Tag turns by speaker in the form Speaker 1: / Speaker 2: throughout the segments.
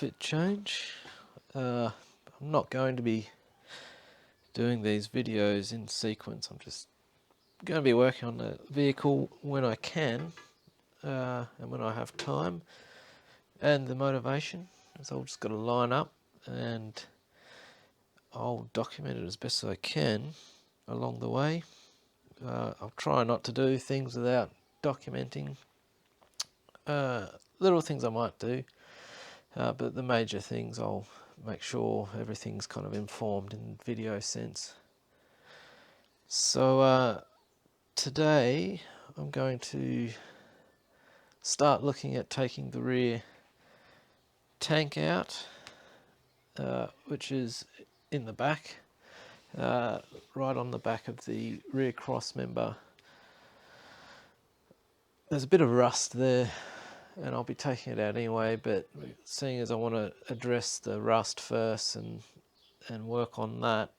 Speaker 1: outfit change. I'm not going to be doing these videos in sequence. I'm just going to be working on the vehicle when I can and when I have time and the motivation. It's all just got to line up, and I'll document it as best as I can along the way. I'll try not to do things without documenting. Little things I might do, but the major things I'll make sure everything's kind of informed in video sense. So today I'm going to start looking at taking the rear tank out, which is in the back, right on the back of the rear crossmember. There's a bit of rust there, and I'll be taking it out anyway, but seeing as I want to address the rust first and work on that,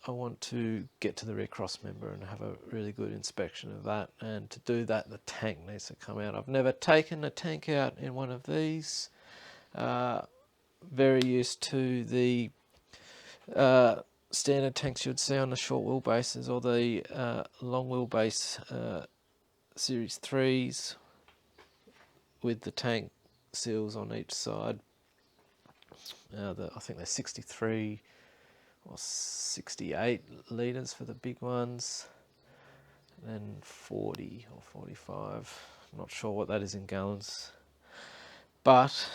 Speaker 1: I want to get to the rear crossmember and have a really good inspection of that. And to do that, the tank needs to come out. I've never taken a tank out in one of these. Very used to the standard tanks you'd see on the short wheelbases or the long wheelbase Series 3s with the tank seals on each side. I think they're 63 or 68 litres for the big ones, and 40 or 45. I'm not sure what that is in gallons, but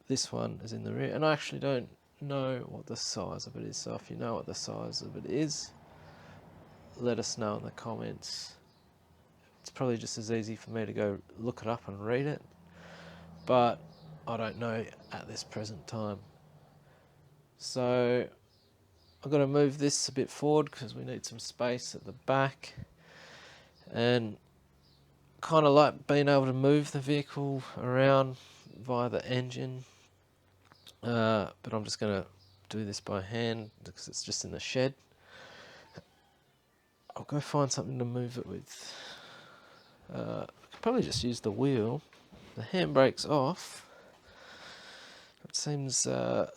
Speaker 1: this one is in the rear, and I actually don't know what the size of it is. So if you know what the size of it is, let us know in the comments. It's probably just as easy for me to go look it up and read it, but I don't know at this present time. So I've got to move this a bit forward because we need some space at the back, and kind of like being able to move the vehicle around via the engine, but I'm just going to do this by hand because it's just in the shed. I'll go find something to move it with. I could probably just use the wheel. The handbrake's off. It seems a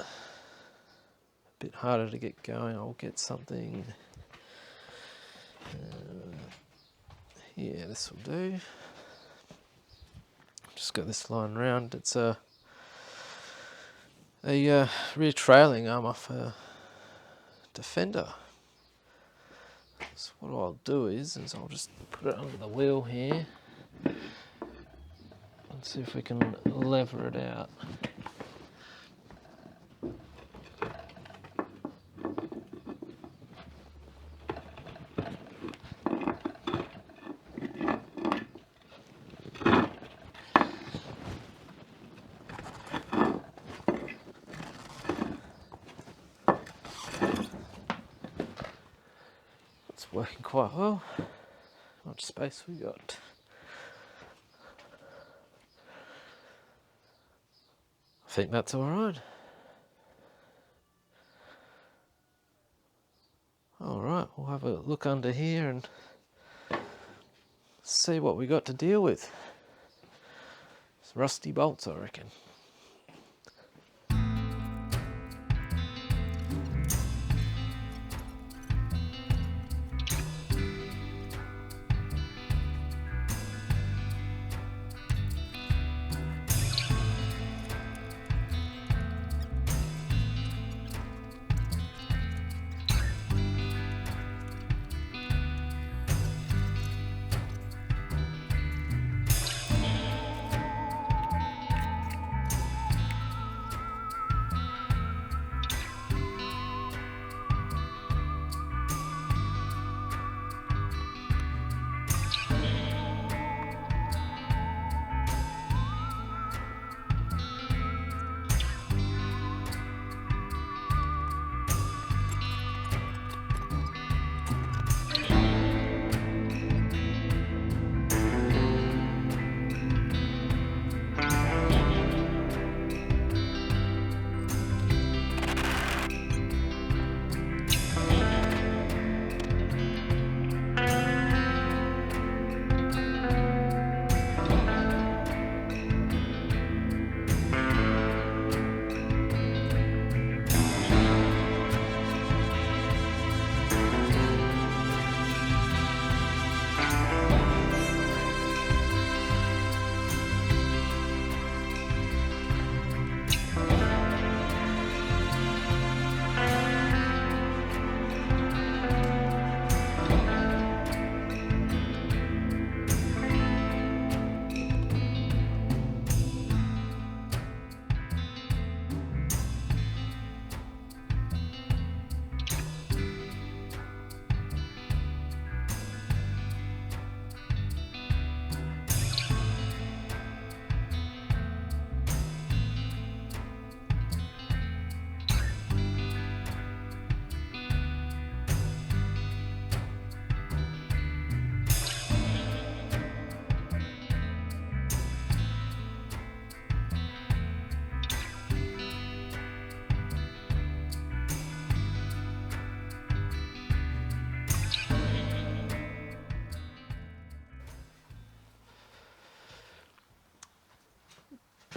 Speaker 1: bit harder to get going. I'll get something here. This will do. Just got this line round. It's a rear trailing arm off a Defender. So what I'll do is I'll just put it under the wheel here and see if we can lever it out. Working quite well. How much space we got? I think that's all right. All right, we'll have a look under here and see what we got to deal with. It's rusty bolts, I reckon.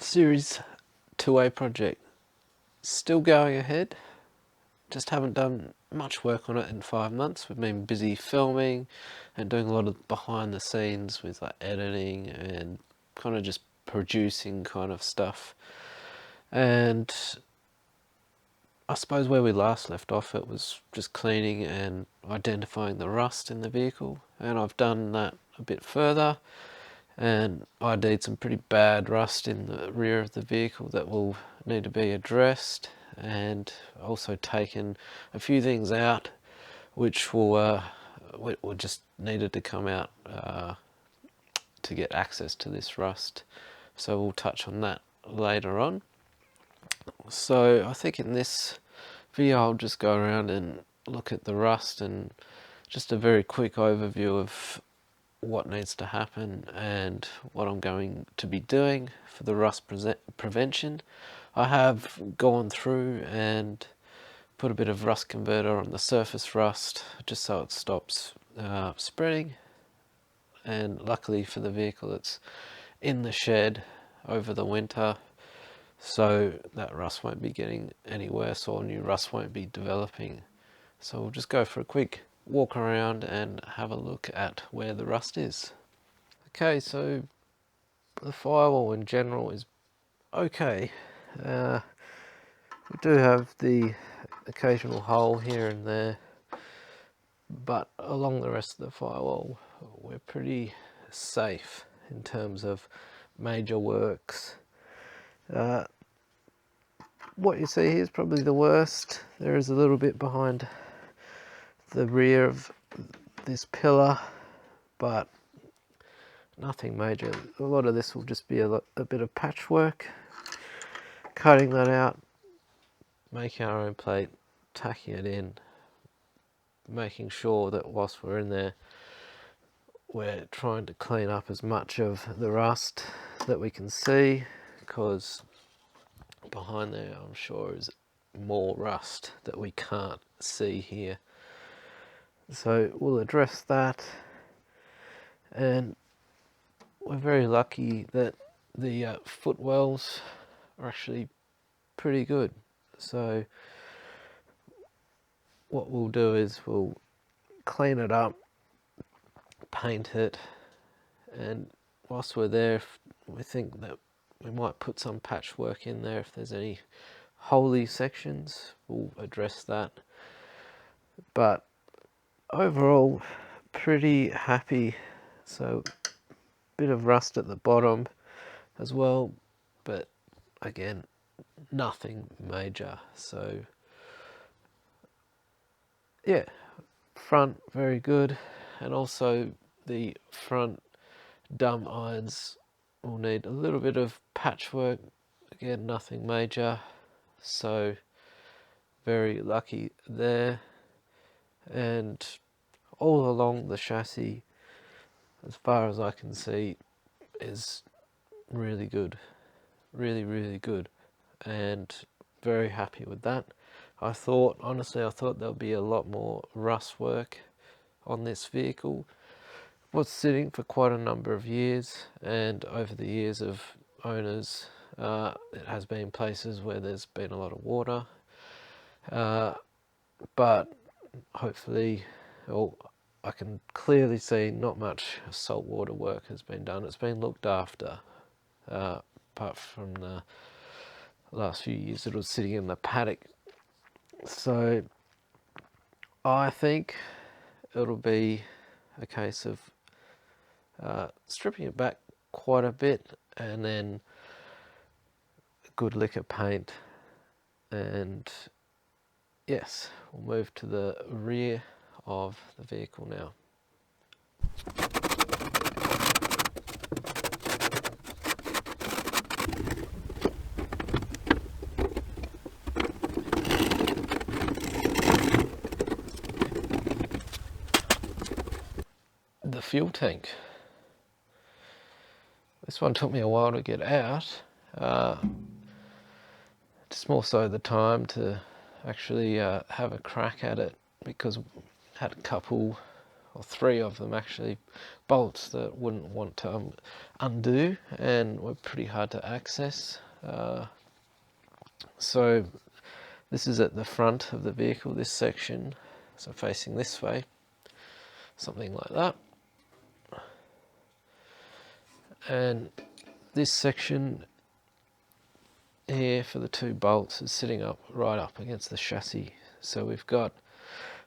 Speaker 1: Series 2A project still going ahead. Just haven't done much work on it in 5 months. We've been busy filming and doing a lot of behind the scenes with like editing and kind of just producing kind of stuff. And I suppose where we last left off, it was just cleaning and identifying the rust in the vehicle, and I've done that a bit further, and I ID'd some pretty bad rust in the rear of the vehicle that will need to be addressed, and also taken a few things out which will just needed to come out to get access to this rust. So we'll touch on that later on. So I think in this video I'll just go around and look at the rust and just a very quick overview of what needs to happen and what I'm going to be doing for the rust prevention. I have gone through and put a bit of rust converter on the surface rust just so it stops spreading, and luckily for the vehicle it's in the shed over the winter, so that rust won't be getting any worse or new rust won't be developing. So we'll just go for a quick walk around and have a look at where the rust is. Okay, so the firewall in general is okay. We do have the occasional hole here and there, but along the rest of the firewall we're pretty safe in terms of major works. What you see here is probably the worst. There is a little bit behind the rear of this pillar, but nothing major. A lot of this will just be a bit of patchwork, cutting that out, making our own plate, tacking it in, making sure that whilst we're in there we're trying to clean up as much of the rust that we can see, because behind there I'm sure is more rust that we can't see here. So we'll address that, and we're very lucky that the footwells are actually pretty good. So what we'll do is we'll clean it up, paint it, and whilst we're there, we think that we might put some patchwork in there. If there's any holy sections, we'll address that. But overall, pretty happy. So bit of rust at the bottom as well, but again, nothing major. So yeah, front very good, and also the front dump irons will need a little bit of patchwork. Again, nothing major, so very lucky there. And all along the chassis, as far as I can see, is really good, really good, and very happy with that. Honestly I thought there'll be a lot more rust work on this vehicle. It was sitting for quite a number of years, and over the years of owners, it has been places where there's been a lot of water, but hopefully, I can clearly see not much saltwater work has been done. It's been looked after, apart from the last few years it was sitting in the paddock. So I think it'll be a case of stripping it back quite a bit, and then a good lick of paint, and yes, we'll move to the rear of the vehicle now. The fuel tank. This one took me a while to get out. Just more so the time to actually have a crack at it, because I had a couple or 3 of them actually, bolts that wouldn't want to undo and were pretty hard to access. So this is at the front of the vehicle, this section, so facing this way, something like that. And this section here for the 2 bolts is sitting up right up against the chassis. So we've got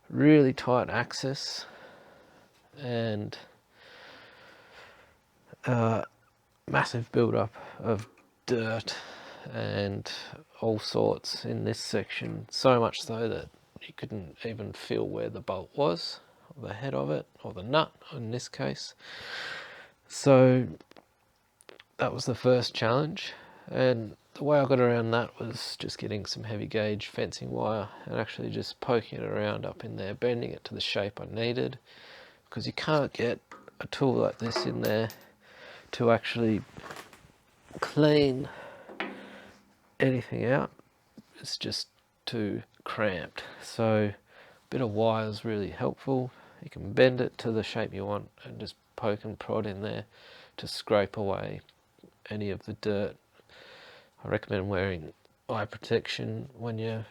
Speaker 1: really tight access and massive build-up of dirt and all sorts in this section, so much so that you couldn't even feel where the bolt was, or the head of it, or the nut in this case. So that was the first challenge, and the way I got around that was just getting some heavy gauge fencing wire and actually just poking it around up in there, bending it to the shape I needed, because you can't get a tool like this in there to actually clean anything out. It's just too cramped. So a bit of wire is really helpful. You can bend it to the shape you want and just poke and prod in there to scrape away any of the dirt. I recommend wearing eye protection when you're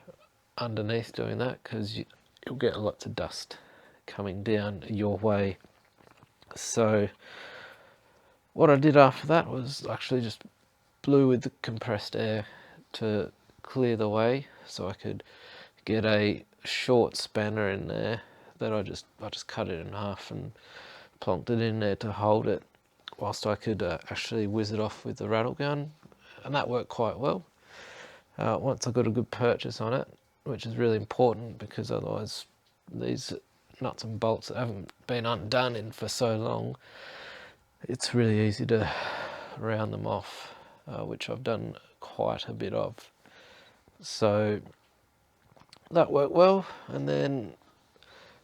Speaker 1: underneath doing that, because you'll get lots of dust coming down your way. So what I did after that was actually just blew with the compressed air to clear the way, so I could get a short spanner in there that I just cut it in half and plonked it in there to hold it, whilst I could actually whiz it off with the rattle gun, and that worked quite well. Once I got a good purchase on it, which is really important, because otherwise these nuts and bolts that haven't been undone in for so long, it's really easy to round them off, which I've done quite a bit of. So that worked well. And then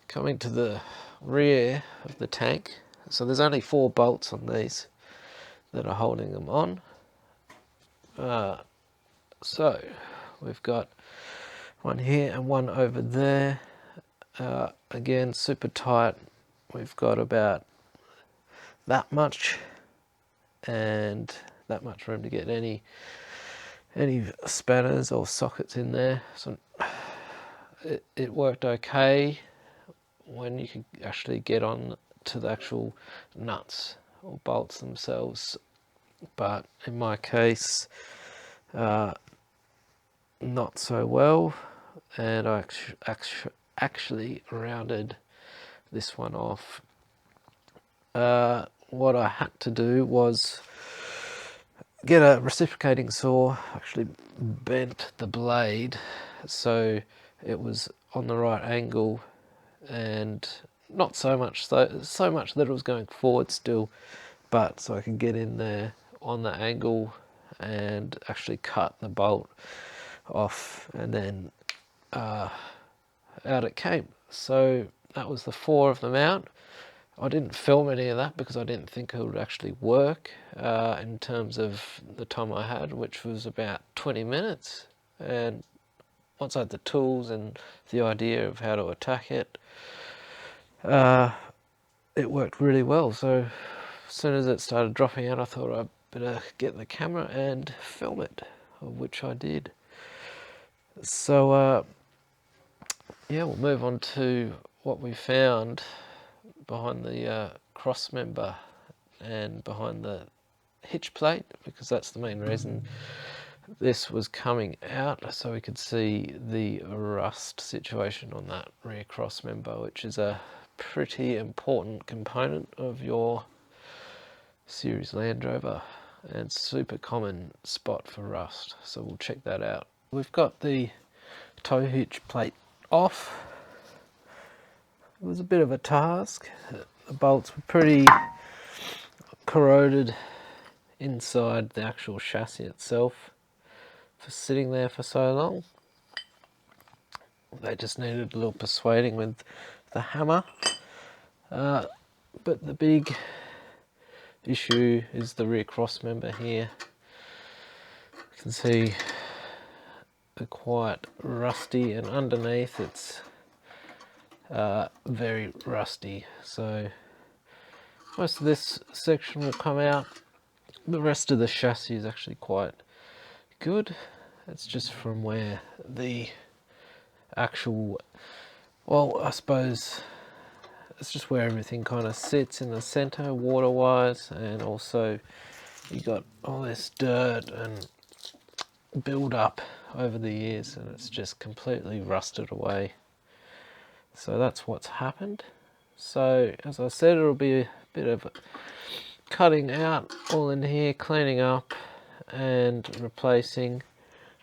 Speaker 1: coming to the rear of the tank, so there's only 4 bolts on these that are holding them on. So we've got one here and one over there. Again, super tight. We've got about that much and that much room to get any spanners or sockets in there. So it worked okay when you could actually get on to the actual nuts or bolts themselves, but in my case not so well, and I actually rounded this one off. What I had to do was get a reciprocating saw, actually bent the blade so it was on the right angle, and not so much that it was going forward still, but so I could get in there on the angle and actually cut the bolt off, and then out it came. So that was the 4 of them out. I didn't film any of that because I didn't think it would actually work in terms of the time I had, which was about 20 minutes. And once I had the tools and the idea of how to attack it, it worked really well. So as soon as it started dropping out, I thought I'd better get the camera and film it, of which I did. So yeah, we'll move on to what we found behind the cross member and behind the hitch plate, because that's the main reason this was coming out, so we could see the rust situation on that rear cross member, which is a pretty important component of your series Land Rover and super common spot for rust, so we'll check that out. We've got the tow hitch plate off. It was a bit of a task. The bolts were pretty corroded inside the actual chassis itself for sitting there for so long. They just needed a little persuading with the hammer. But the big issue is the rear cross member here. You can see they're quite rusty, and underneath it's very rusty. So most of this section will come out. The rest of the chassis is actually quite good. It's just from where the actual, well, I suppose it's just where everything kind of sits in the center water wise, and also you got all this dirt and build up over the years, and it's just completely rusted away. So that's what's happened. So as I said, it'll be a bit of cutting out all in here, cleaning up and replacing.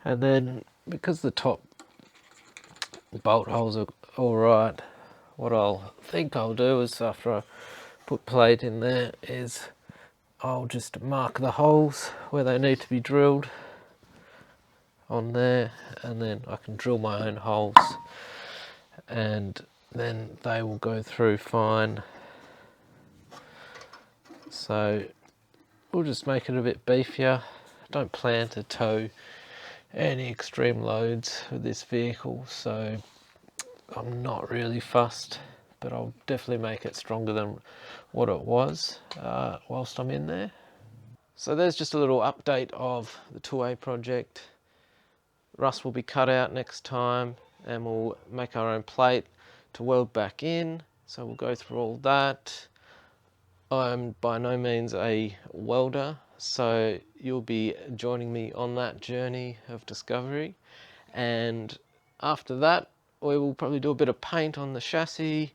Speaker 1: And then because the top bolt holes are all right, what I'll think I'll do is, after I put plate in there, is I'll just mark the holes where they need to be drilled on there, and then I can drill my own holes, and then they will go through fine. So we'll just make it a bit beefier. Don't plan to tow any extreme loads with this vehicle, so I'm not really fussed, but I'll definitely make it stronger than what it was whilst I'm in there. So there's just a little update of the 2A project. Rust will be cut out next time, and we'll make our own plate to weld back in. So we'll go through all that. I'm by no means a welder, so you'll be joining me on that journey of discovery. And after that, we will probably do a bit of paint on the chassis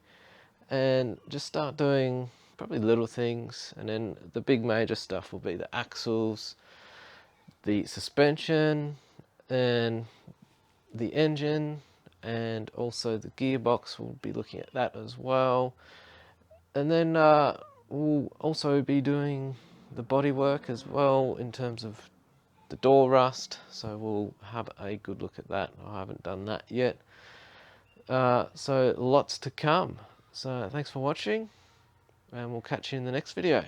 Speaker 1: and just start doing probably little things. And then the big major stuff will be the axles, the suspension, and the engine, and also the gearbox. We'll be looking at that as well. And then we'll also be doing the bodywork as well in terms of the door rust, so we'll have a good look at that. I haven't done that yet. So lots to come. So thanks for watching, and we'll catch you in the next video.